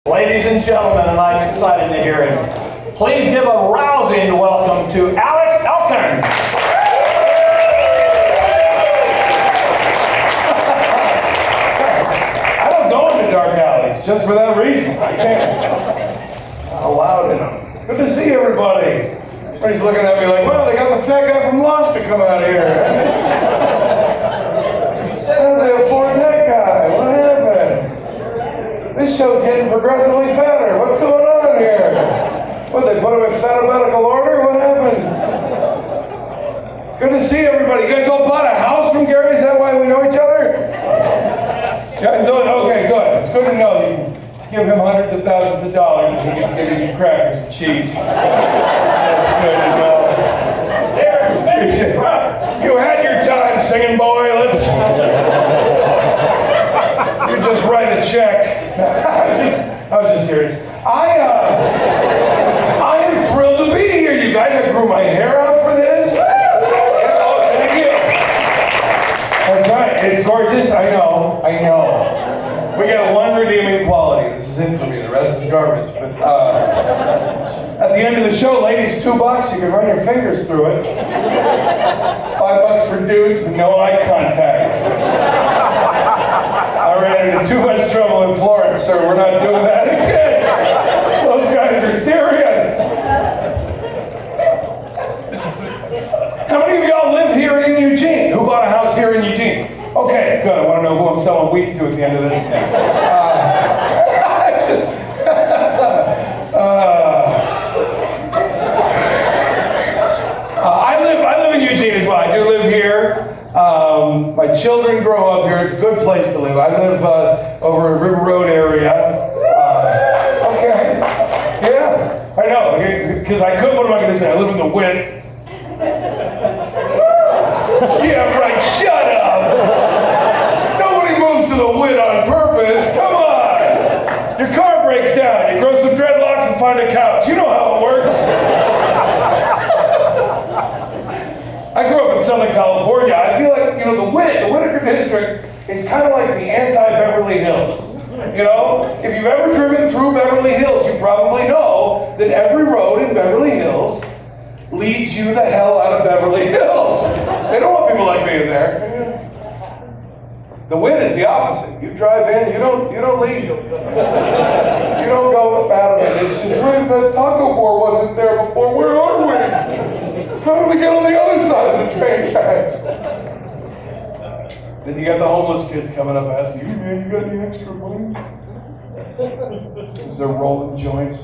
Ladies and gentlemen, and I'm excited to hear him. Please give a rousing welcome to Elkin. I don't go into dark alleys just for that reason. I can't. Not allowed in them. Good to see everybody. Everybody's looking at me like, well, they got the fat guy from Lost to come out here. How did they afford that guy? What happened? This show's getting progressively fatter. What's going on here? What, they put him in alphabetical order? What happened? It's good to see everybody. You guys all bought a house from Gary? Is that why we know each other? Guys, okay, good. It's good to know you give him hundreds of thousands of dollars and he can give you some crackers and cheese. That's good to know. You had your time, singing boy. You just write a check. I'm just serious. I am thrilled to be here, you guys. I grew my hair out for this. Oh, thank you. That's right. It's gorgeous. I know. We got one redeeming quality. This is infamy. The rest is garbage. But at the end of the show, ladies, $2. You can run your fingers through it. $5 for dudes with no eye contact. I ran into too much trouble in Florence, sir. We're not doing that again. Those guys are serious. How many of y'all live here in Eugene? Who bought a house here in Eugene? Okay, good. I want to know who I'm selling weed to at the end of this. I live in Eugene as well. I do live here. My children grow up here. It's a good place to live. I live over a River Road area. Okay. Yeah, I know. Because I could. What am I going to say? I live in the Wit. Yeah, right. Shut up. Nobody moves to the Wit on purpose. Come on. Your car breaks down. You grow some dreadlocks and find a couch. You know how it works. I grew up in Southern California. I feel like, the Whitaker District is kind of like the anti-Beverly Hills. If you've ever driven through Beverly Hills, you probably know that every road in Beverly Hills leads you the hell out of Beverly Hills. They don't want people like me in there. The Wit is the opposite. You drive in, you don't leave. You don't go out of it. It's just, the taco bar wasn't there before. Where are we? How do we get on the other side of the train tracks? Then you got the homeless kids coming up asking you, hey man, you got any extra money? Because they're rolling joints.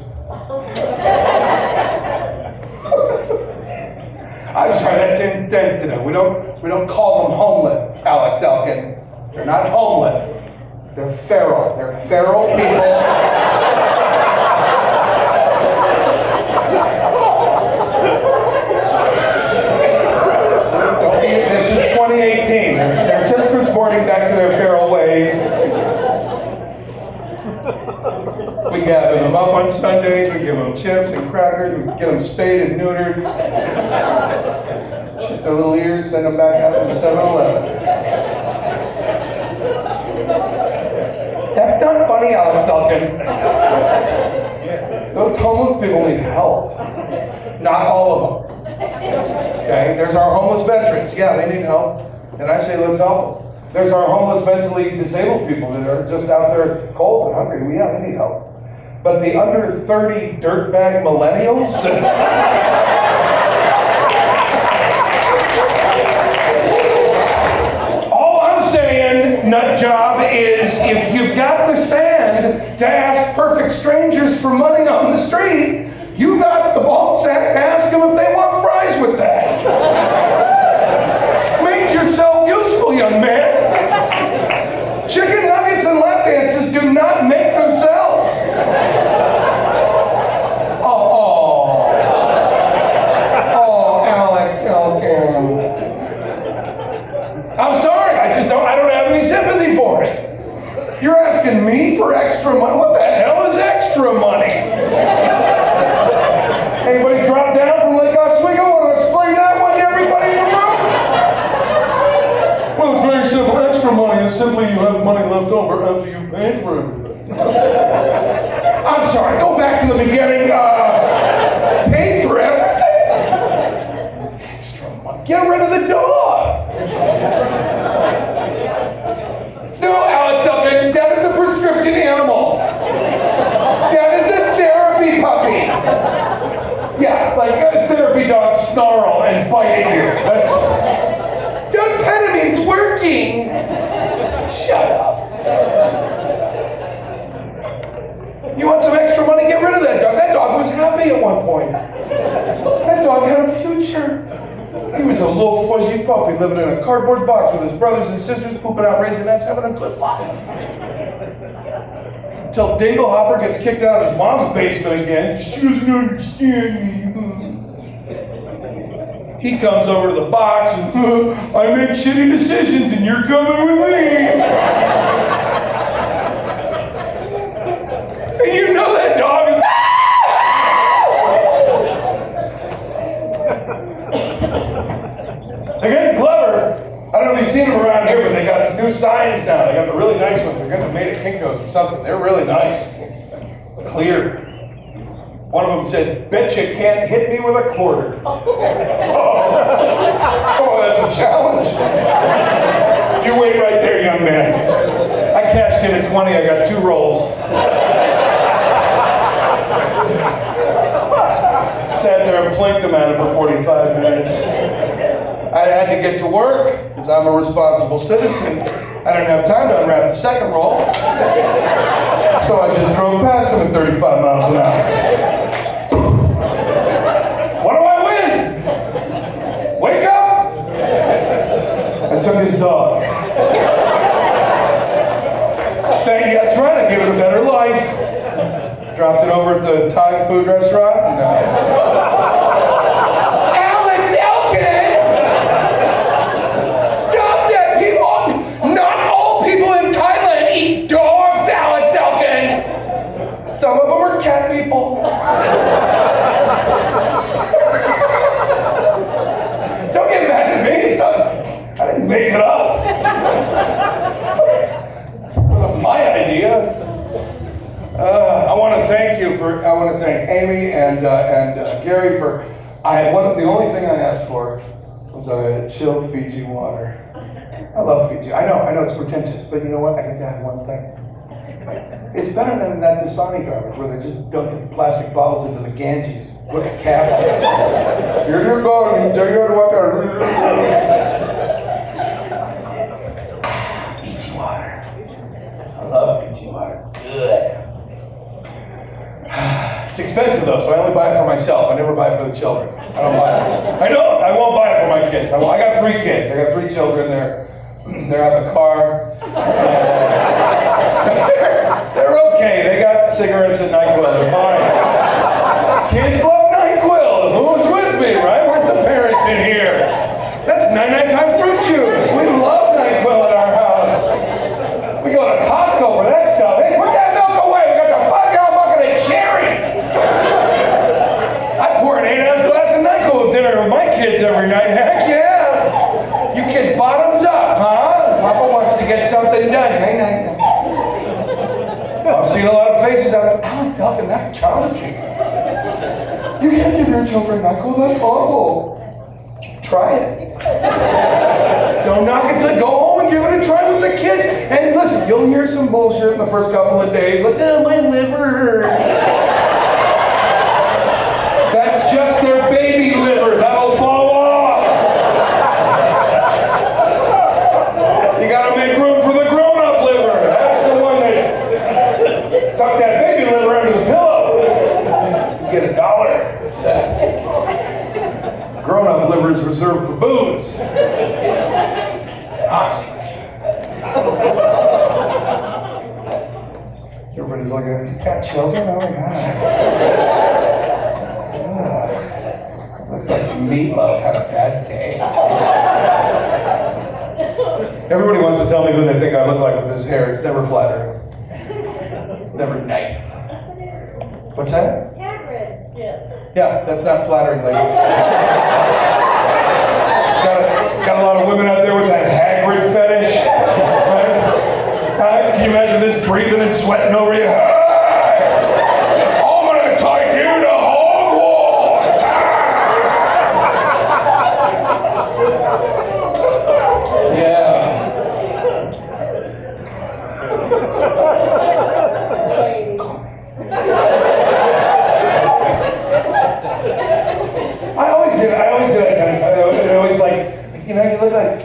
I'm sorry, that's insensitive. We don't call them homeless, Alex Elkin. They're not homeless. They're feral. They're feral people. This is 2018. They're just resorting back to their feral ways. We gather them up on Sundays, we give them chips and crackers, we get them spayed and neutered, shit their little ears, send them back out to the 7-Eleven. That's not funny, Alex Elkin. Those homeless people need help. Not all of them. Okay, there's our homeless veterans. Yeah, they need help. And I say let's help them. There's our homeless mentally disabled people that are just out there cold and hungry. Yeah, they need help. But the under 30 dirtbag millennials, all I'm saying, nut job, is if you've got the sand to ask perfect strangers for money on the street, you got the ball sack to ask them if they want fries with that. Make yourself useful, young man. Chicken nuggets and lap dances do not make themselves. Oh, Alec Elkin. I'm sorry, I don't have any sympathy for it. You're asking me for extra money? What the hell is extra money? Anybody drop down from Lake Oswego? Want to explain that one to everybody in the room? Well, it's very simple. Extra money is simply you have money left over after you paid for everything. I'm sorry, go back to the beginning. Paid for everything? Extra money. Get rid of the dog. No, Alex, okay, that is a prescription animal. That is a therapy puppy. Yeah, like a therapy dog snarl and bite at you. That's... Don't pet him, he's working. Shut up. You want some extra money? Get rid of that dog. That dog was happy at one point. That dog had a future. He was a little fuzzy puppy living in a cardboard box with his brothers and sisters, pooping out raisinets, having a good life. Until Dinglehopper gets kicked out of his mom's basement again. She doesn't understand me. He comes over to the box and, I make shitty decisions and you're coming with me. And you know that dog is... They're getting clever. I don't know if you've seen them around here, but they got some new signs now. They got the really nice ones. They're getting them made at Kinko's or something. They're really nice. Clear. One of them said, bet you can't hit me with a quarter. Oh, that's a challenge. You wait right there, young man. I cashed in at 20. I got 2 rolls. Sat there and blinked them at it for 45 minutes. I had to get to work because I'm a responsible citizen. I didn't have time to unwrap the second roll. So I just drove past him at 35 miles an hour. What do I win? Wake up! I took his dog. That's right, I gave it a better life. Dropped it over at the Thai food restaurant. And, Alex, Elkin! Stop that! Not all people in Thailand eat dogs, Alex Elkin! Some of them are cat people. Don't get mad at me. I didn't make it up. It wasn't my idea. I want to thank Amy and Gary for. The only thing I asked for was a chilled Fiji water. I love Fiji. I know it's pretentious, but you know what? I get to have one thing. It's better than that Dasani garbage where they just dump plastic bottles into the Ganges. Look at cap. Here's your garden. Take your water. Fiji water. I love Fiji water. It's good. It's expensive though, so I only buy it for myself. I never buy it for the children. I don't buy it. I won't buy it for my kids. I got 3 kids. I got 3 children. They're out in the car. They're okay. They got cigarettes and NyQuil. They're fine. Kids love NyQuil. Who's with me, right? Where's the parents in here? That's 99-time fruit juice. We love NyQuil at our house. We go to Costco for that stuff. Hey, put that milk away. We got the 5-gallon bucket of cherry. I pour an 8-ounce glass of NyQuil dinner with my kids every night. Heck yeah. You kids bottoms up, huh? Papa wants to get something done. I've seen a lot of faces out there. Alex Elkin, that's child abuse. You can't give your children NyQuil. That's awful. Try it. Don't knock it till go home and give it a try with the kids. And listen, you'll hear some bullshit in the first couple of days, like, oh, my liver hurts. That's just their baby liver. That'll fall off. You gotta make room for the grown-up liver. That's the one that tuck that baby liver under the pillow. You get $1. Grown-up liver is reserved for booze. Oxys. Everybody's looking at, he's got children? Oh my God. Looks like Meatloaf had a bad day. Everybody wants to tell me who they think I look like with this hair. It's never flattering. It's never nice. What's that? Yeah, that's not flattering, lady. Got a lot of women out there with that Hagrid fetish. Right? Can you imagine this breathing and sweating over you?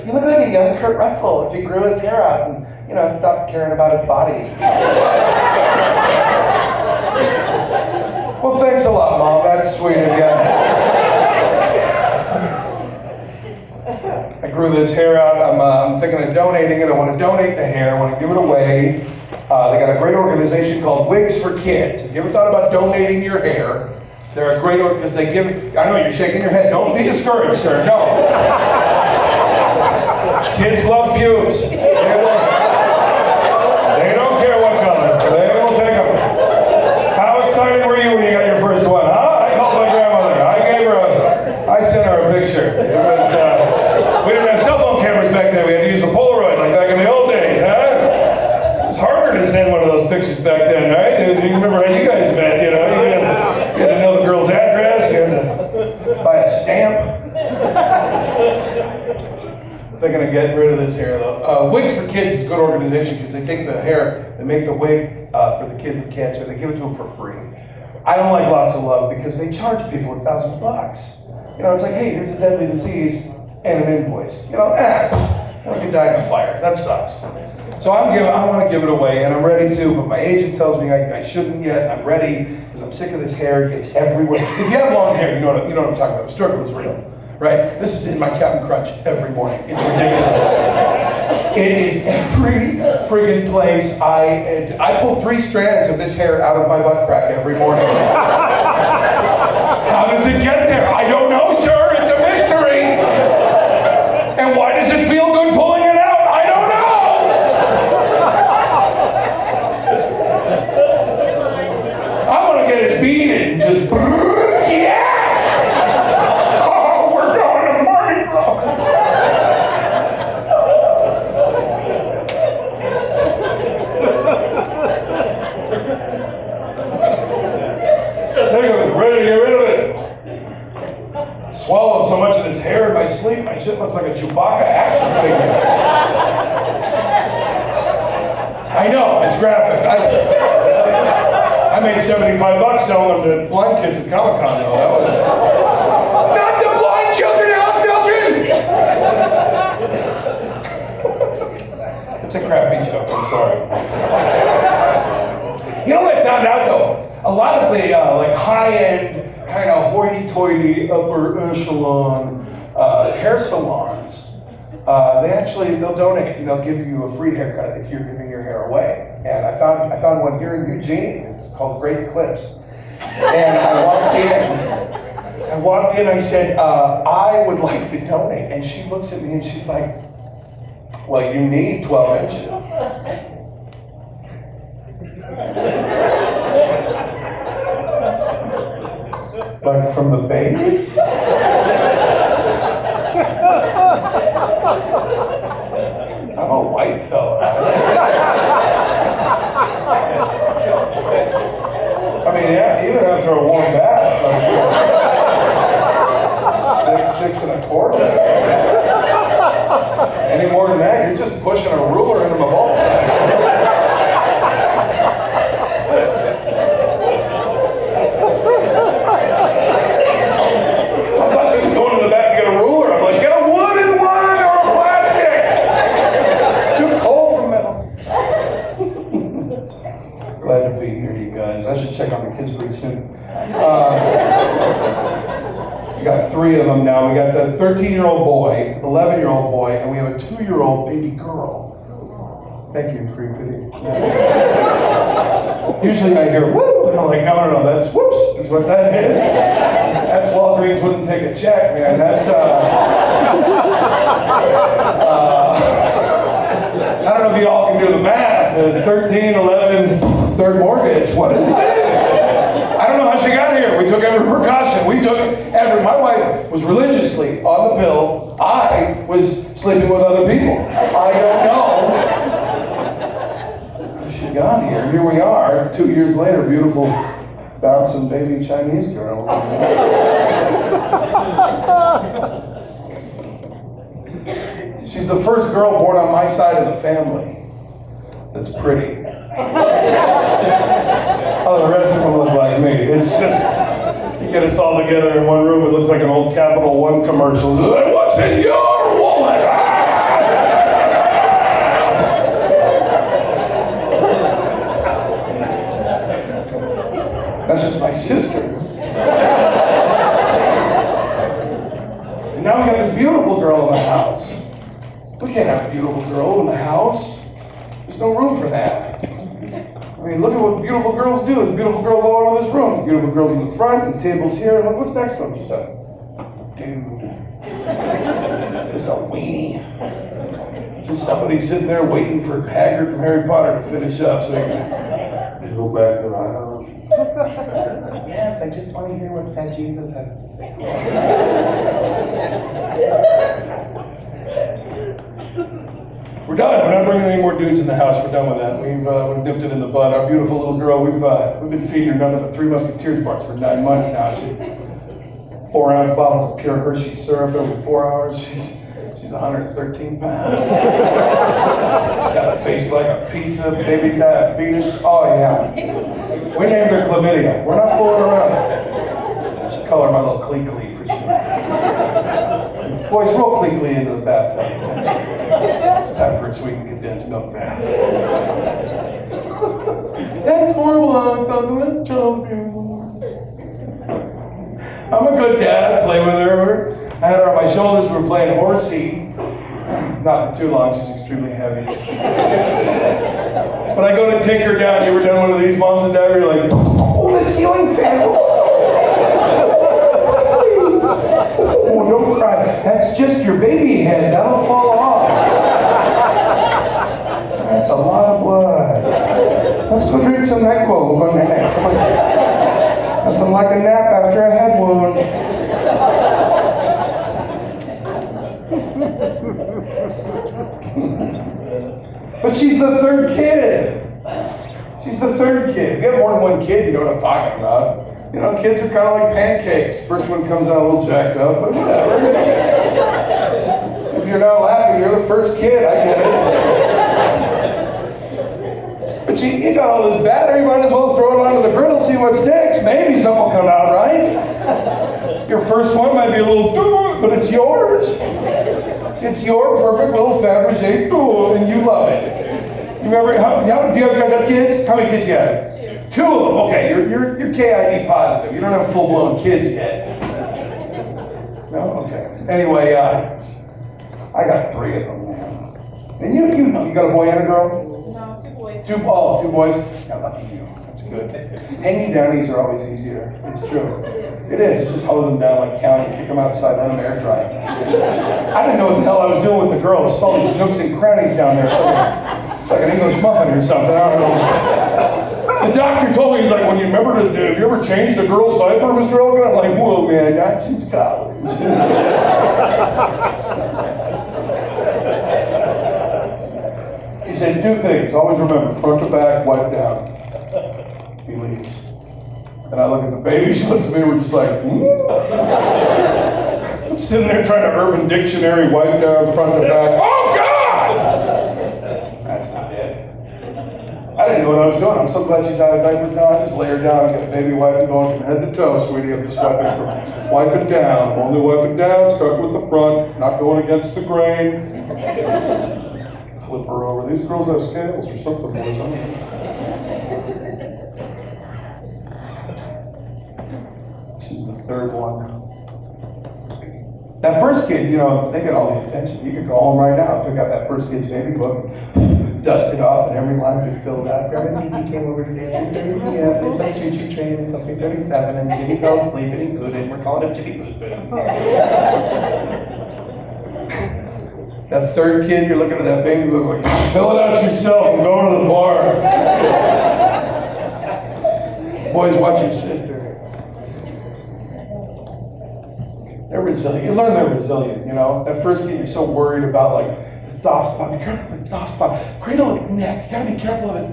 you look like a young Kurt Russell if he grew his hair out and, stopped caring about his body. Well, thanks a lot, Mom. That's sweet of you. I grew this hair out. I'm thinking of donating it. I want to donate the hair. I want to give it away. They got a great organization called Wigs for Kids. Have you ever thought about donating your hair? They're a great because they give. I know you're shaking your head. Don't be discouraged, sir. No. Kids love pubes. They don't care what color. They will take them. How excited were you when you got your first one? Huh? I called my grandmother. I sent her a picture. It was. We didn't have cell phone cameras back then. We had to use the Polaroid like back in the old days, huh? It was harder to send one of those pictures back then, right? You remember how you guys met, You had to know the girl's address. You had to buy a stamp. Thinking of getting rid of this hair, though. Wigs for Kids is a good organization because they take the hair and make the wig for the kid with cancer. They give it to them for free. I don't like Lots of Love because they charge people $1,000. It's like, hey, here's a deadly disease and an invoice. You could die in a fire. That sucks. So I want to give it away, and I'm ready to, but my agent tells me I shouldn't yet. I'm ready because I'm sick of this hair. It gets everywhere. If you have long hair, you know what I'm talking about. The struggle is real, right? This is in my Captain Crunch every morning. It's ridiculous. It is every friggin' place. I pull 3 strands of this hair out of my butt crack every morning. How does it get there? I don't know, sir. It's a mystery. And why does it feel good pulling it out? I don't know. I want to get it beaded and just, yes! Oh, we're going to Mardi Gras. Sick of it, ready to get rid of it. Swallowed so much of this hair in my sleep, my shit looks like a Chewbacca action figure. I know, it's graphic. I made $75 selling them to blind kids at Comic-Con, though. That was... Not the blind children, Elkin! It's a crappy joke, I'm sorry. You know what I found out, though? A lot of the high-end, kind of hoity-toity, upper echelon hair salons, they'll donate and they'll give you a free haircut if you're giving your hair away. And I found one here in Eugene. It's called Great Clips. And I walked in, I said, I would like to donate. And she looks at me and she's like, well, you need 12 inches. Like from the base? I'm a white fella. I mean, yeah, even after a warm bath, like 6 1/4. Any more than that, you're just pushing a ruler into my ball sack. I thought she was going to the back to get a ruler. I'm like, get a wooden one or a plastic. It's too cold for metal. Glad to be here, you guys. I should check on the kids pretty soon. We got 3 of them now. We got the 13-year-old boy, 11-year-old boy, and we have a 2-year-old baby girl. Thank you for your pity. Usually I hear whoop, and I'm like, no, that's whoops, is what that is. That's Walgreens wouldn't take a check, man. That's, I don't know if you all can do the math. 13, 11, third mortgage. What is this? I don't know how she got here. We took every precaution. My wife was religiously on the pill. I was sleeping with other people. I don't know. She got here. Here we are, 2 years later, beautiful, bouncing baby Chinese girl. She's the first girl born on my side of the family that's pretty. Oh, the rest of them look like me. It's just, you get us all together in one room, it looks like an old Capital One commercial. What's in your wallet? Ah! That's just my sister. And now we got this beautiful girl in the house. We can't have a beautiful girl in the house. There's no room for that. I mean, look at what beautiful girls do. There's beautiful girls all over this room. Beautiful girls in the front and tables here. And look what's next to them. Just a dude. Just a weenie. Just somebody sitting there waiting for Hagrid from Harry Potter to finish up so they can go back to the house. Yes, I just want to hear what Fat Jesus has to say. We're done. We're not bringing any more dudes in the house. We're done with that. We've nipped it in the bud. Our beautiful little girl, we've been feeding her nothing but 3 Musketeers bars for 9 months now. She 4-ounce bottles of pure Hershey syrup every 4 hours. She's 113 pounds. She's got a face like a pizza, baby diabetes. Oh yeah. We named her Chlamydia. We're not fooling around. Call her my little Clee for sure. Boys, roll Clee into the bathtub. It's time for a sweet and condensed milk bath. That's horrible, Alex. I'm gonna choke you. I'm a good dad. I play with her. I had her on my shoulders. We were playing horsey. Not for too long. She's extremely heavy. When I go to take her down, you ever done one of these, moms and dad? You're like, oh, the ceiling fan. Oh, don't cry. That's just your baby head. That'll fall off. That's a lot of blood. Let's go drink some NyQuil. We'll go nap. Come on. Nothing like a nap after a head wound. But she's the third kid. She's the third kid. If you have more than one kid, you know what I'm talking about. You know, kids are kind of like pancakes. First one comes out a little jacked up, but whatever. If you're not laughing, you're the first kid. I get it. But you got all this batter, you might as well throw it onto the griddle, see what sticks. Maybe something will come out right. Your first one might be a little, but it's yours. It's your perfect little Fabergé tool, and you love it. You remember, do you guys have kids? How many kids you have? Two of them. Okay, you're KID positive. You don't have full-blown kids yet. No? Okay. Anyway, I got 3 of them now. And you know, you got a boy and a girl? No, 2 boys. 2 boys? Yeah, lucky you. That's good. Hanging downies are always easier. It's true. It is. You just hose them down like county, kick them outside, let them air dry. I didn't know what the hell I was doing with the girls. Saw these nooks and crannies down there. It's like an English muffin or something. I don't know. The doctor told me, he's like, when you remember to do, have you ever changed a girl's diaper, Mr. Elkin? I'm like, whoa, man, not since college. He said 2 things. Always remember, front to back, wipe down. He leaves. And I look at the baby, she looks at me, we're just like, I'm sitting there trying to Urban Dictionary, wipe down, front to back. Oh, God! That's not it. I didn't know what I was doing. I'm so glad she's out of diapers now. I just lay her down and get the baby wiping going from head to toe, sweetie. I'm just wiping down. Only wiping down, start with the front, not going against the grain. Flip her over. These girls have scales or something for some. She's the third one. That first kid, you know, they get all the attention. You could go home right now and pick out that first kid's baby book, dust it off, and every line would be filled out. Grandma Tiki came over today. Yeah, it's like choo-choo train. It's like 3:37, and Jimmy fell asleep and he pooted. We're calling him Jimmy Poot. That third kid, you're looking at that baby book like, fill it out yourself and go to the bar. Boys, watch your sister. They're resilient. You learn they're resilient, you know? At first kid, you're so worried about like the soft spot. Be careful of his soft spot. Cradle his neck. You gotta be careful of his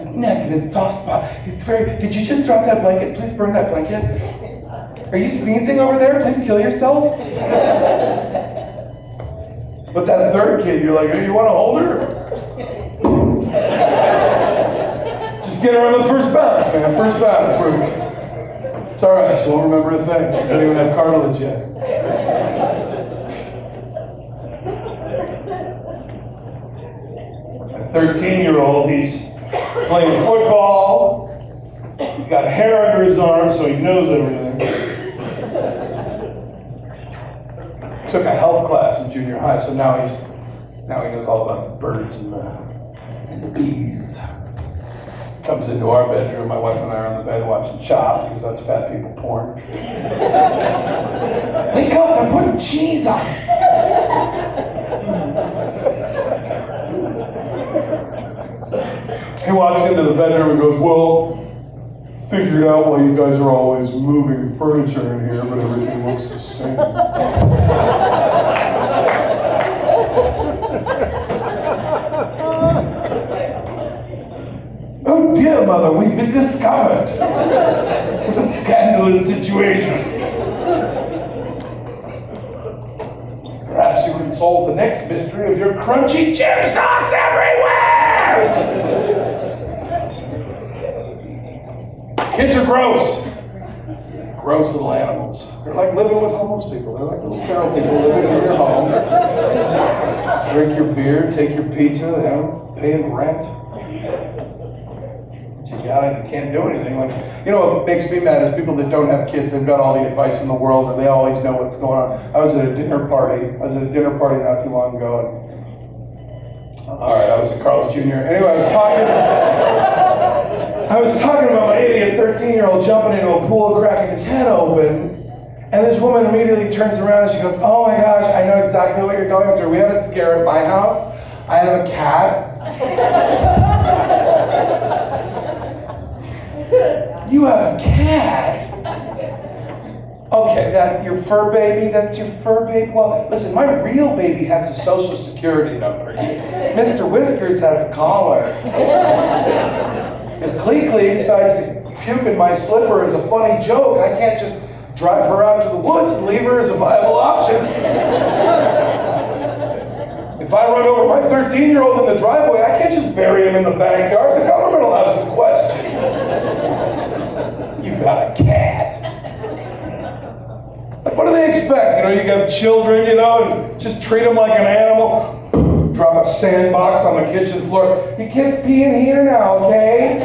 neck and his soft spot. It's very, did you just drop that blanket? Please burn that blanket. Are you sneezing over there? Please kill yourself. But that third kid, you're like, hey, you want to hold her? Just get her on the first bounce, man. First bounce. It's all right. She won't remember a thing. She doesn't even have cartilage yet. A 13-year-old, he's playing football. He's He's got hair under his arm, so he knows everything. Took a health class in junior high, so now he knows all about the birds and the bees. Comes into our bedroom, my wife and I are on the bed watching Chopped, because that's fat people porn. Wake up, I'm putting cheese on it. He walks into the bedroom and goes, well, figured out why you guys are always moving furniture in here, but everything looks the same. Oh dear, Mother, we've been discovered. What a scandalous situation. Perhaps you can solve the next mystery of your crunchy gym socks everywhere! Kids are gross. Gross little animals. They're like living with homeless people. They're like little feral people living in your home. Drink your beer, take your pizza, they haven't paying rent. You can't do anything. Like, you know what makes me mad is people that don't have kids. They've got all the advice in the world, or they always know what's going on. I was at a dinner party not too long ago, and I was at Carl's Jr. Anyway, I was talking about my idiot 13-year-old jumping into a pool, cracking his head open, and this woman immediately turns around and she goes, "Oh my gosh, I know exactly what you're going through. We had a scare at my house. I have a cat." You have a cat? Okay, that's your fur baby? That's your fur baby? Well, listen, my real baby has a social security number. Mr. Whiskers has a collar. If Clee decides to puke in my slipper as a funny joke, I can't just drive her out to the woods and leave her as a viable option. If I run over my 13-year-old in the driveway, I can't just bury him in the backyard. The government will have some questions. You got a cat. Like, what do they expect? You have children, and just treat them like an animal. Drop a sandbox on the kitchen floor. You kids pee in here now, okay?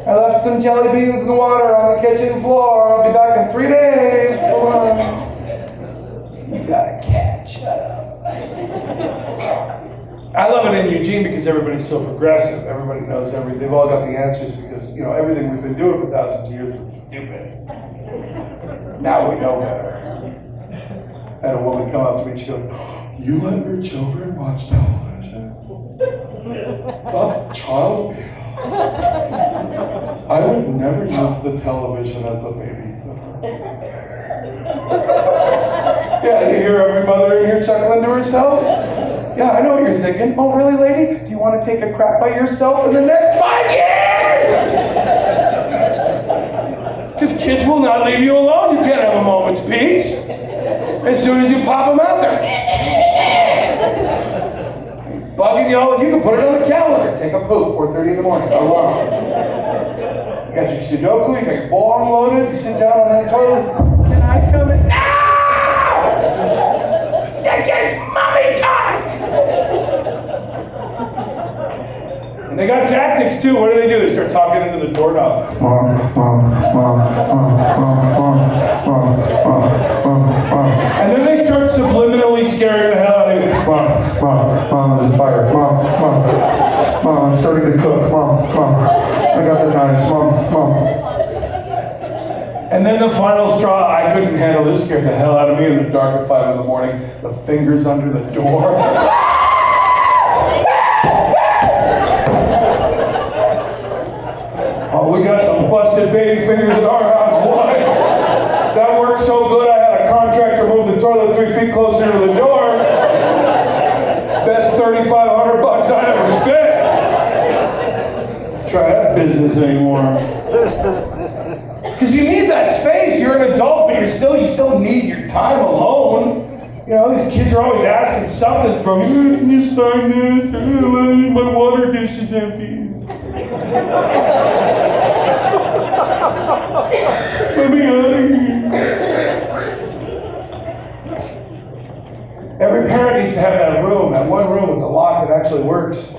I left some jelly beans in the water on the kitchen floor. I'll be back in 3 days. Come on. You got a cat. Shut up. I love it in Eugene because everybody's so progressive. Everybody knows everything. They've all got the answers because, everything we've been doing for thousands of years was stupid. Now we know better. I had a woman come up to me and she goes, "You let your children watch television? That's child abuse. I would never use the television as a babysitter." Yeah, you hear every mother in here chuckling to herself? Yeah, I know what you're thinking. Oh, really, lady? Do you want to take a crap by yourself in the next 5 years? Because kids will not leave you alone. You can't have a moment's peace. As soon as you pop them out there. Bugging you all, you can put it on the calendar. Take a poop, 4:30 in the morning. Alarm. You got your Sudoku, you got your ball unloaded, you sit down on that toilet. Can I come in? No! This is mommy time! And they got tactics too. What do? They start talking into the doorknob. And then they start subliminally scaring the hell out of you. Mom, there's a fire. Mom, I'm starting to cook. Mom, I got the knives. Mom. And then the final straw, I couldn't handle this, scared the hell out of me in the dark at 5 in the morning. The fingers under the door. Oh, we got some busted baby fingers in our house. Why? That worked so good, I had a contractor move the toilet 3 feet closer to the door. Best $3,500 I ever spent. Try that business anymore. Because you need that space. You're an adult, but you still need your time alone. These kids are always asking something from you. Can you sign this? My water dish is empty. Let me out of here. Every parent needs to have that one room with the lock that actually works,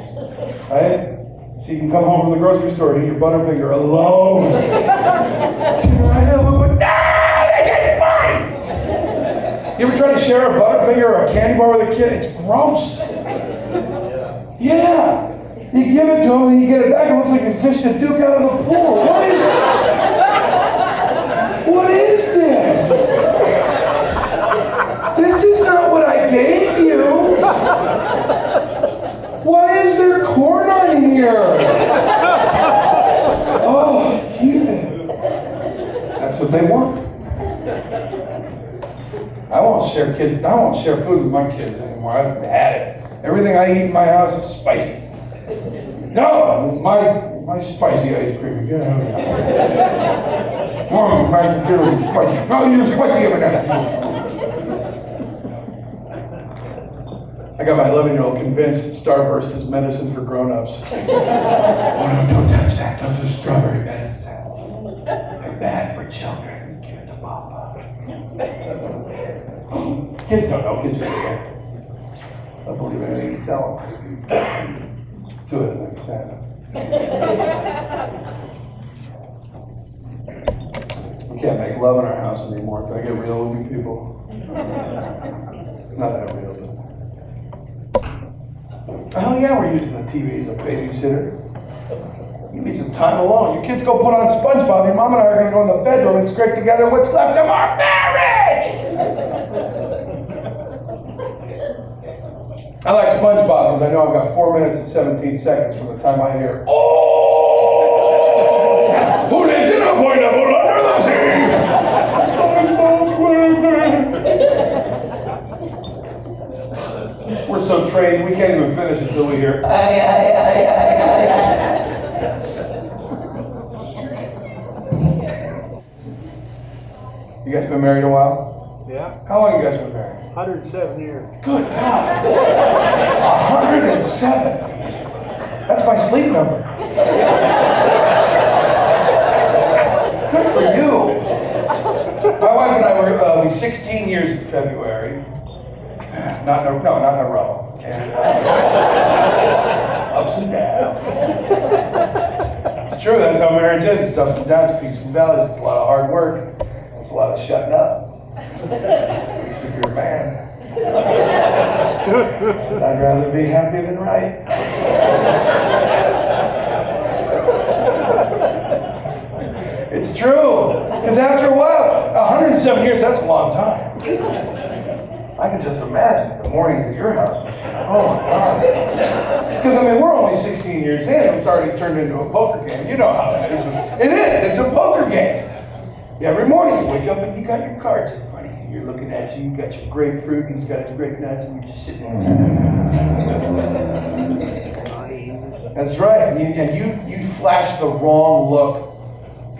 right? So So you can come home from the grocery store and eat your Butterfinger alone. Can I have a Butterfinger? No, this is fun! You ever try to share a Butterfinger or a candy bar with a kid? It's gross. Yeah. You give it to him and you get it back, it looks like you fished a Duke out of the pool. What is this? This is not what I gave you. Why is there corn on here? Oh, keep it. That's what they want. I won't share food with my kids anymore. I've had it. Everything I eat in my house is spicy. No, my spicy ice cream. Yeah. Mom, my computer is spicy. No, you're spicy every night. I got my 11-year-old convinced that Starburst is medicine for grown-ups. Oh no, don't touch that. Those are strawberry medicines. They're bad for children. Give it to Papa. Kids don't know. Kids just don't. I don't believe anything you tell them. Do it next time. We can't make love in our house anymore. Can I get real with you people? Not that real, but... Oh yeah, we're using the TV as a babysitter. You need some time alone. Your kids go put on SpongeBob. Your mom and I are going to go in the bedroom and scrape together what's left of our marriage! I like SpongeBob because I know I've got 4 minutes and 17 seconds from the time I hear, oh! Who lives in a pineapple under the sea? SpongeBob. We're so trained, we can't even finish until we hear, ay, ay, ay, ay, ay, ay. You guys been married a while? Yeah. How long have you guys been married? 107 years. Good God. 107. That's my sleep number. Good for you. My wife and I will be 16 years in February. Not in a row. Okay. Ups and downs. It's true, that's how marriage is. It's ups and downs, peaks and valleys. It's a lot of hard work. It's a lot of shutting up. At least if you're a man. Because I'd rather be happy than right. It's true. Because after a while, 107 years, that's a long time. I can just imagine the mornings at your house. Oh my God. Because I mean, we're only 16 years in, it's already turned into a poker game. You know how that is. It is. It's a poker game. Every morning you wake up and you got your cards in front of you. You're looking at you got your grapefruit, and he's got his grape nuts, and you're just sitting there. That's right. And you flash the wrong look.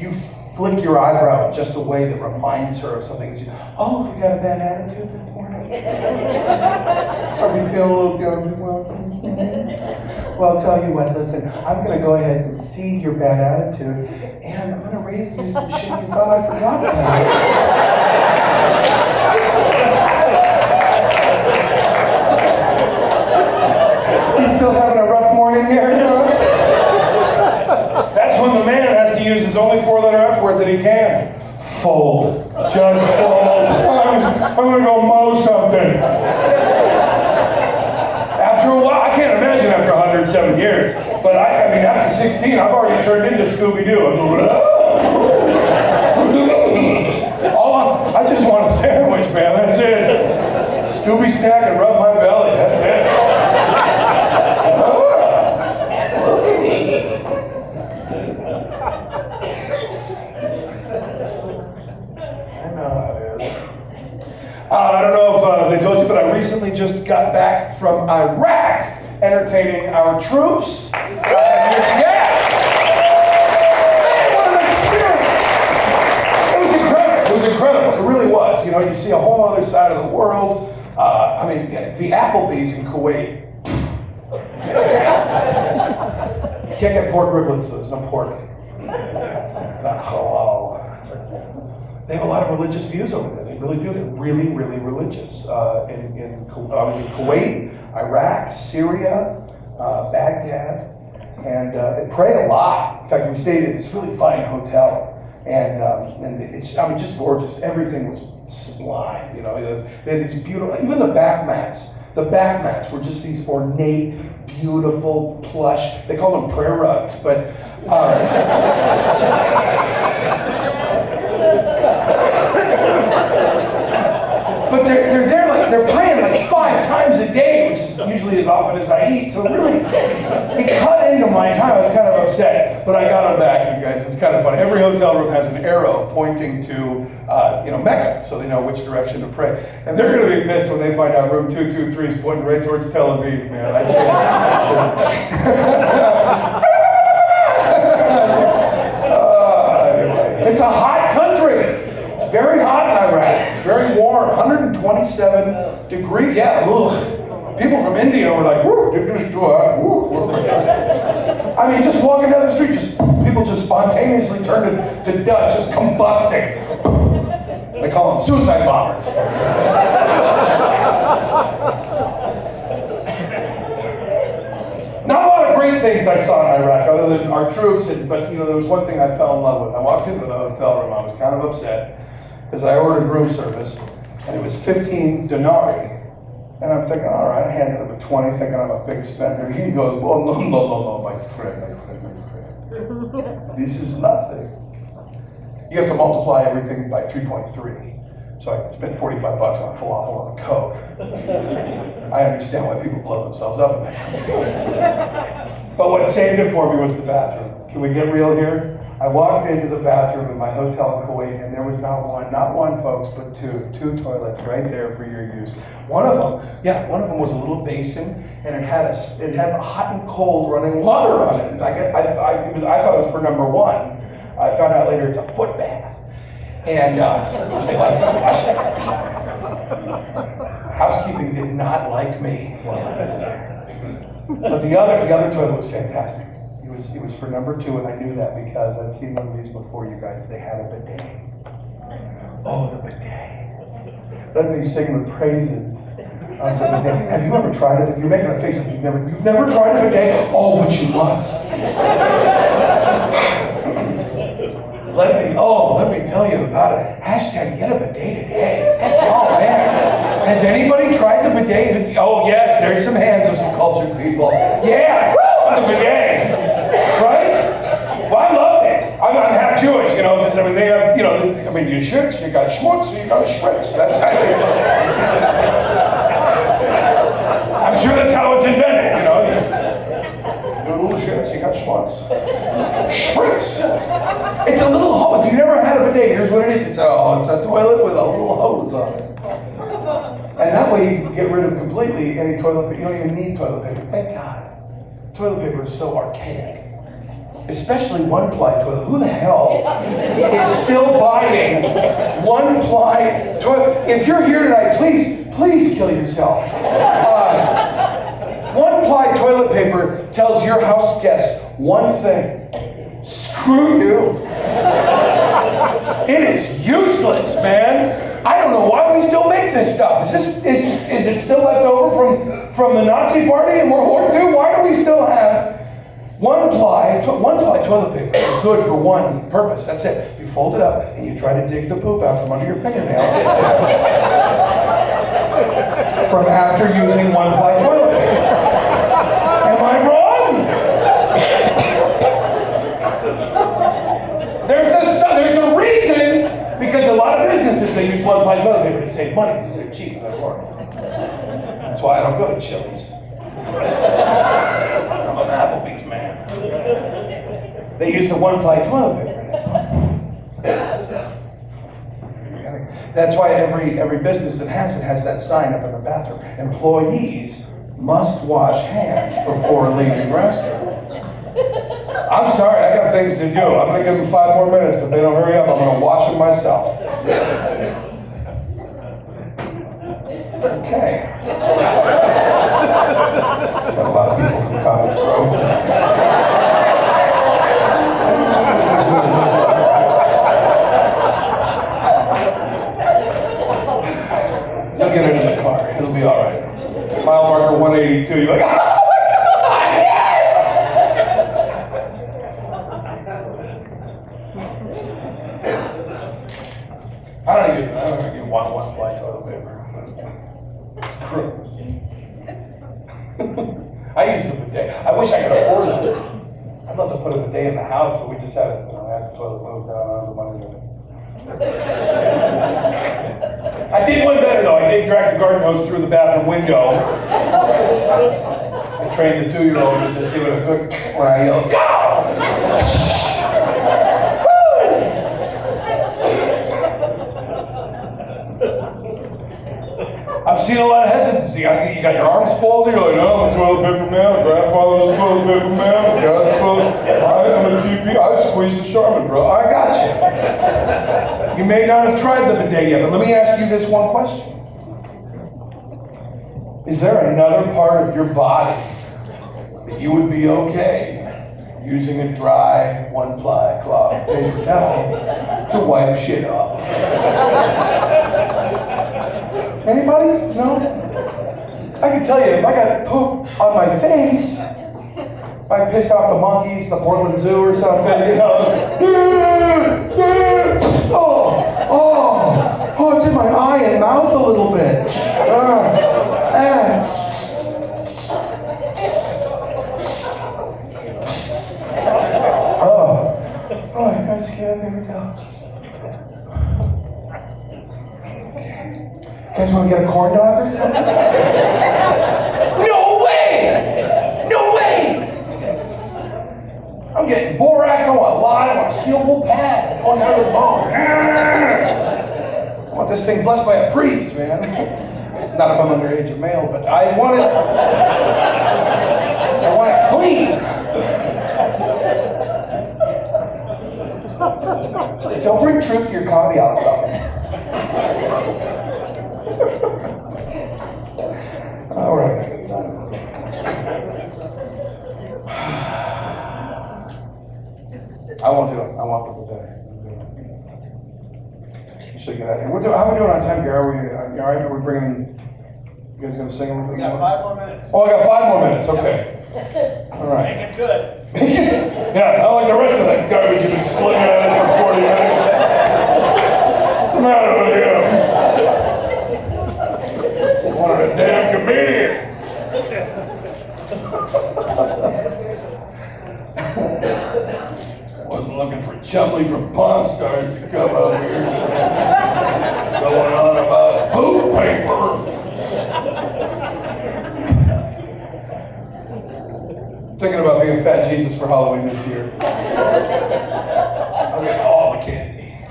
You flick your eyebrow in just a way that reminds her of something. Oh, you got a bad attitude this morning? Are we feeling a little good? Well, I'll tell you what, listen, I'm going to go ahead and see your bad attitude, and I'm going to raise you some shit you thought I forgot about. You still having a rough morning there? That's when the man has to use his only 4-letter F word that he can. Fold. Just fold. I'm going to go mow something. After a while, I can't imagine after 107 years, but I mean, after 16, I've already turned into Scooby-Doo. I just want a sandwich, man, that's it. Scooby snack and rub my belly, that's it. I don't know if they told you, but I recently just got back from Iraq, entertaining our troops. Yeah! Man, what an experience! It was incredible. It was incredible. It really was. You know, you see a whole other side of the world. I mean, the Applebee's in Kuwait. You can't get pork riblets, though. There's no pork. It's not halal. They have a lot of religious views over there. They really do. They're really, really religious. I was in Kuwait, Iraq, Syria, Baghdad, and pray a lot. In fact, we stayed at this really fine hotel, and it's, I mean, just gorgeous. Everything was sublime, you know. They had these beautiful, even the bath mats. The bath mats were just these ornate, beautiful, plush. They call them prayer rugs, but. But they're there, like they're praying like 5 times a day, which is usually as often as I eat. So really, it cut into my time. I was kind of upset, but I got them back, you guys. It's kind of funny. Every hotel room has an arrow pointing to, Mecca, so they know which direction to pray. And they're going to be pissed when they find out room 223 is pointing right towards Tel Aviv, man. Anyway, it's a hot country. It's very hot in Iraq. It's very warm. 127 degrees. Yeah, ugh. People from India were like, woo, I mean, just walking down the street, people just spontaneously turn to dust, just combusting. They call them suicide bombers. Not a lot of great things I saw in Iraq, other than our troops, but there was one thing I fell in love with. I walked into the hotel room, I was kind of upset, because I ordered room service, and it was 15 denarii. And I'm thinking, all right, I handed him a 20, thinking I'm a big spender. He goes, well, no, my friend. This is nothing. You have to multiply everything by 3.3. So I spent $45 on a falafel and a Coke. I understand why people blow themselves up in that. But what saved it for me was the bathroom. Can we get real here? I walked into the bathroom in my hotel in Kuwait, and there was not one, folks, but two toilets right there for your use. One of them was a little basin, and it had a hot and cold running water on it. I thought it was for number one. I found out later it's a foot bath, and they like to wash their feet. Housekeeping did not like me while I was there, but the other toilet was fantastic. It was for number 2, and I knew that because I'd seen one of these before, you guys. They had a bidet. Oh, the bidet. Let me sing the praises of the bidet. Have you ever tried it? You're making a face like you've never tried a bidet? Oh, but you must. Let me tell you about it. Hashtag get a bidet today. Oh, man. Has anybody tried the bidet? Oh, yes, there's some hands of some cultured people. Yeah, woo, the bidet. Right? Well, I love it. I'm half Jewish, because they have, you shits, you got schmutz, you got schwitz. That's how I'm sure that's how it's invented, You got little shits, you got schmutz. Schwitz. It's a little hose. If you've never had a bidet, here's what it is. It's a toilet with a little hose on it. And that way you can get rid of completely any toilet paper. You don't even need toilet paper. Thank God. Toilet paper is so archaic. Especially one-ply toilet. Who the hell is still buying one-ply toilet? If you're here tonight, please kill yourself. One-ply toilet paper tells your house guests one thing. Screw you. It is useless, man. I don't know why we still make this stuff. Is it still left over from the Nazi party in World War II? Why do we still have one-ply toilet paper? It's good for one purpose. That's it. You fold it up and you try to dig the poop out from under your fingernail from after using one-ply toilet paper. Am I wrong? There's a reason, because a lot of businesses, they use one-ply toilet paper to save money because they're cheap and they're horrible. That's why I don't go to Chili's. I'm an Applebee's man. They use the one-ply toilet paper. That's why every business that has it has that sign up in the bathroom. Employees must wash hands before leaving restroom. I'm sorry, I got things to do. I'm going to give them 5 more minutes, but if they don't hurry up, I'm going to wash them myself. Okay. Got a lot of people from Cottage Grove. You'll get it in the car. It'll be all right. Mile marker 182. You're like, oh my God, yes! I don't even want one ply toilet paper. It's gross. I use the bidet. I wish I could afford it. I'd love to put a bidet in the house, but we just have it. I have the toilet moved down. I don't have the money to. I did one better though. I did drag the garden hose through the bathroom window. I trained the 2-year-old to just give it a good when I yelled, "Go!" I've seen a lot of hesitancy. You got your arms folded, you're like, "No, I'm a toilet paper man. My grandfather was a toilet paper man. My dad's I'm a TP. I squeeze the Charmin, bro." I got you. You may not have tried the bidet yet, but let me ask you this one question. Is there another part of your body that you would be okay using a dry, one-ply cloth paper towel to wipe shit off? Anybody? No? I can tell you, if I got poop on my face, if I pissed off the monkeys, the Portland Zoo or something, you know. Oh, it's in my eye and mouth a little bit. I'm scared. Here we go. You guys want to get a corn dog or something? No way! No way! I'm getting borax, I want lye, I want a steel wool pad going down to the bone. I want this thing blessed by a priest, man. Not if I'm underage or male, but I want it clean. Don't bring truth to your comedy out of all right. I won't do it. I want the bidet. You should get out of here. How are we doing on time, Gary? Are we all right? Are we bringing? You guys gonna sing a little bit? We got 5 more minutes. Oh, I got 5 more minutes. Okay. All right. Make it good. Yeah, not like the rest of that garbage you've been slinging at us for 40 minutes. What's the matter with you? One of a damn comedian. Wasn't looking for Chumley from Pawn Stars to come up here. Going on about poop paper. Thinking about being Fat Jesus for Halloween this year. I'll get all the candy.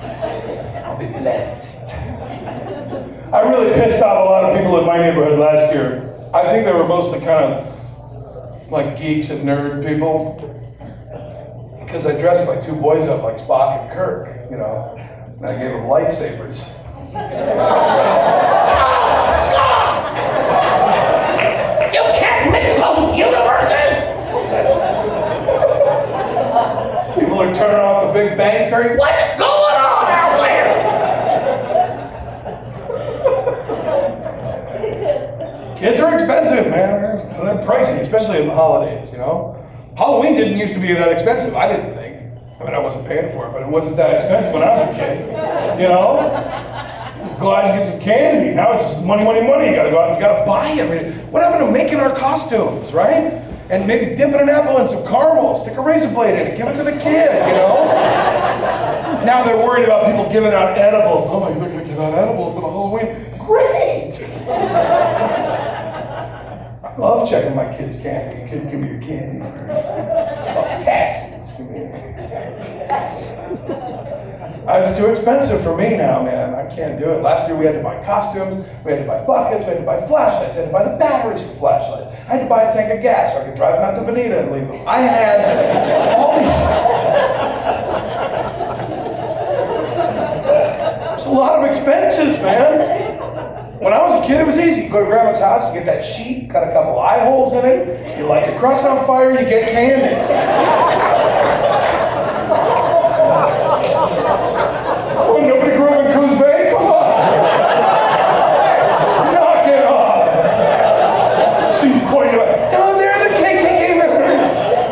I'll be blessed. I really pissed off a lot of people in my neighborhood last year. I think they were mostly kind of like geeks and nerd people. Because I dressed my 2 boys up like Spock and Kirk, you know. And I gave them lightsabers. You can't mix those universes! People are turning off the Big Bang Theory. What's going on out there? Kids are expensive, man. They're pricey, especially in the holidays, you know? Halloween didn't used to be that expensive, I didn't think. I mean, I wasn't paying for it, but it wasn't that expensive when I was a kid, you know? Just go out and get some candy. Now it's just money, money, money. You gotta go out and you gotta buy everything. What happened to making our costumes, right? And maybe dipping an apple in some caramel, stick a razor blade in it, give it to the kid, you know? Now they're worried about people giving out edibles. Oh, you're gonna give out edibles on Halloween? Great! I love checking my kids' candy. Kids, give me your candy first. Oh, taxes. It's too expensive for me now, man. I can't do it. Last year we had to buy costumes, we had to buy buckets, we had to buy flashlights, we had to buy the batteries for flashlights. I had to buy a tank of gas so I could drive them out to Veneta and leave them. I had all these. There's a lot of expenses, man. When I was a kid, it was easy. You go to grandma's house, you get that sheet, cut a couple eye holes in it, you light your crust on fire, you get candy. Oh, nobody grew up in Coos Bay? Come on. Knock it off. She's pointing out, down there, the KKK members.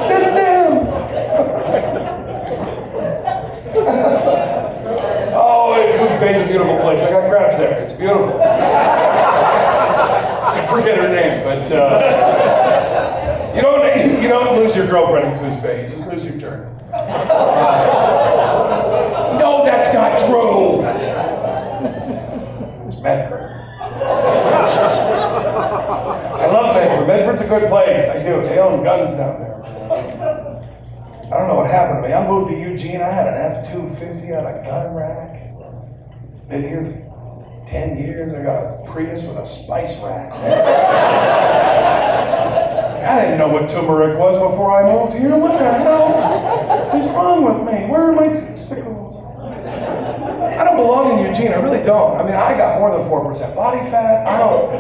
That's them. Oh, it was Goose Bay is a beautiful place. I got crabs there. It's beautiful. I forget her name, but you don't lose your girlfriend in Goose Bay. You just lose your turn. No, that's not true. It's Medford. I love Medford. Medford's a good place. I do. They own guns down there. I don't know what happened to me. I moved to Eugene. I had an F-250 on a gun rack. Been here 10 years. I got a Prius with a spice rack. I didn't know what turmeric was before I moved here. What the hell is wrong with me? Where are my testicles? I don't belong in Eugene. I really don't. I mean, I got more than 4% body fat. I don't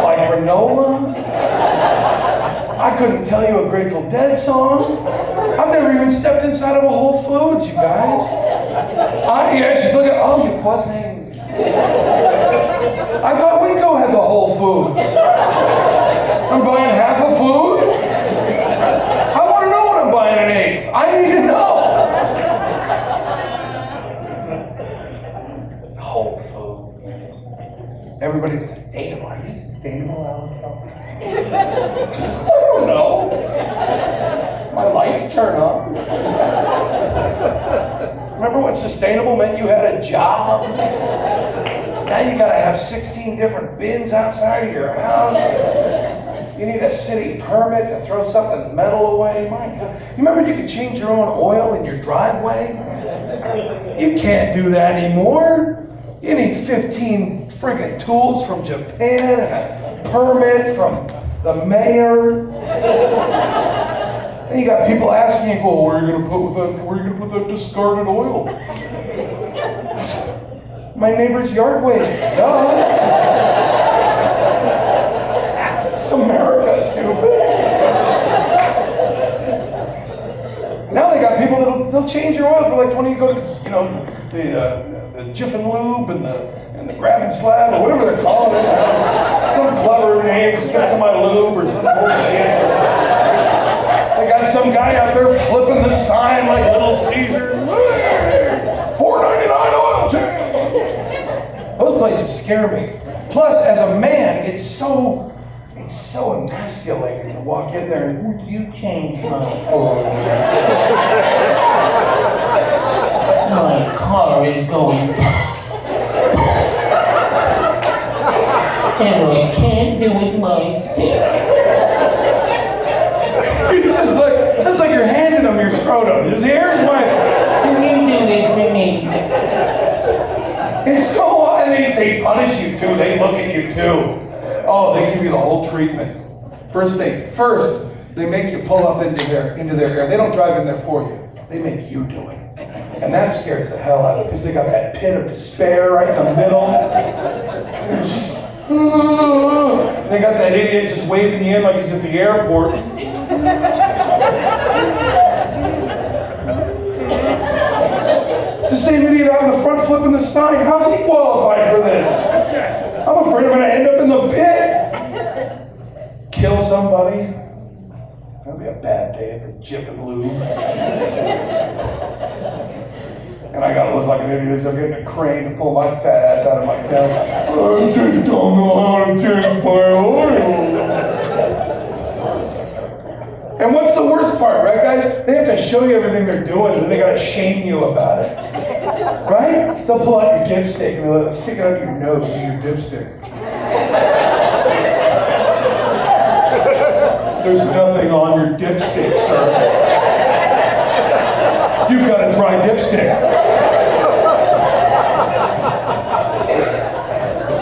like granola. I couldn't tell you a Grateful Dead song. I've never even stepped inside of a Whole Foods, you guys. She's looking, oh, you poor thing. I thought Waco had the Whole Foods. I'm buying half a food? I want to know what I'm buying an eighth. I need to know. Whole Foods. Everybody's sustainable. Are you sustainable, Alex? I don't know. My lights turn on. Remember when sustainable meant you had a job? Now you gotta have 16 different bins outside of your house. You need a city permit to throw something metal away. My God. You remember you could change your own oil in your driveway? You can't do that anymore. You need 15 friggin' tools from Japan and a permit from the mayor. And you got people asking you, well, where are you gonna put the discarded oil? My neighbor's yard waste, duh. It's America, stupid. Now they got people they'll change your oil for like when you go to, the Jiffin Lube and the Grab and Slab or whatever they're calling it. Some clever name, stick to my lube or some bullshit. They got some guy out there flipping the sign like Little Caesars. $4.99 oil change. Those places scare me. Plus, as a man, it's so emasculating to walk in there and you change my oil. My car is going and I can't do it myself. It's like you're handing them your scrotum. Here's my, can you do this for me? It's so, and they punish you too. They look at you too. Oh, they give you the whole treatment. First, they make you pull up into their area. They don't drive in there for you. They make you do it. And that scares the hell out of them because they got that pit of despair right in the middle. They're just, they got that idiot just waving you in like he's at the airport. It's the same idiot out in the front flipping the sign. How's he qualified for this? I'm afraid I'm going to end up in the pit. Kill somebody. That'll be a bad day at the Jiffin Lube. And I gotta look like an idiot as I'm getting a crane to pull my fat ass out of my couch. I just don't know how to change my oil. And what's the worst part, right, guys? They have to show you everything they're doing, and then they gotta shame you about it. Right? They'll pull out your dipstick and they'll stick it out your nose with your dipstick. There's nothing on your dipstick, sir. You've got a dry dipstick.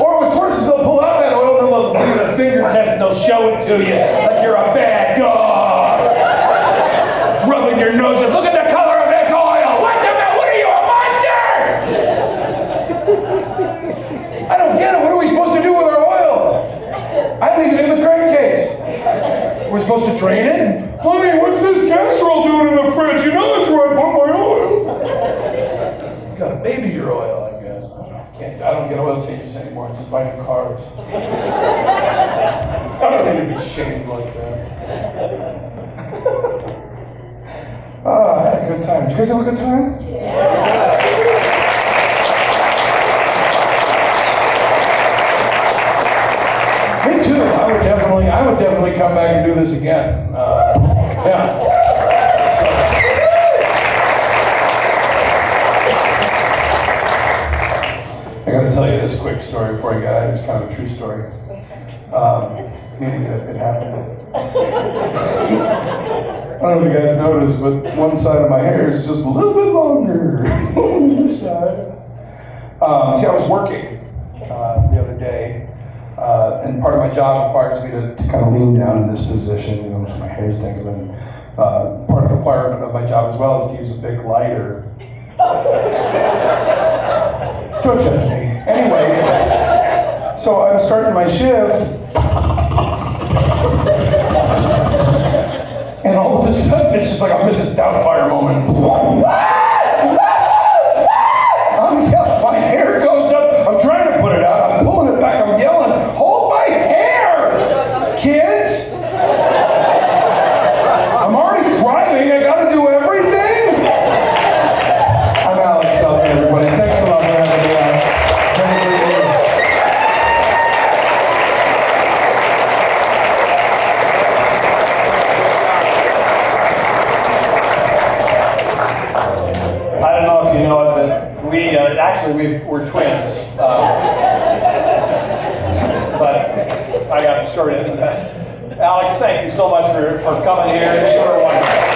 Or what's worse is they'll pull out that oil and they'll do the finger test and they'll show it to you like you're a bad dog. Rubbing your nose and look at the color of this oil. What's about? What are you, a monster? I don't get it. What are we supposed to do with our oil? I leave it in the crankcase. We're supposed to drain it? Honey, what's this casserole doing in the fridge? You know that's where I put my oil. You gotta baby your oil, I guess. I don't get oil changes anymore. I just buy new cars. I don't need to be shamed like that. I had a good time. Did you guys have a good time? Yeah. come back and do this again. Yeah. I got to tell you this quick story before I get out. It's kind of a true story. Meaning that it happened. I don't know if you guys noticed, but one side of my hair is just a little bit longer on this side. See, I was working the other day, and part of my job requires me to kind of lean down in this position, so my hair's dangling. Part of the requirement of my job as well is to use a big lighter. Don't judge me. Anyway, so I'm starting my shift, and all of a sudden it's just like a Mrs. Doubtfire moment. My hair goes up. I'm trying to put it out. I'm pulling it back. I'm yelling, "Hold my hair, kids!" I'm already driving. I got to do everything. I'm Alex. Everybody. Thanks a lot for having me out. I don't know if you know it, but we're twins. But I got short into that. Alex, thank you so much for coming here. You were wonderful.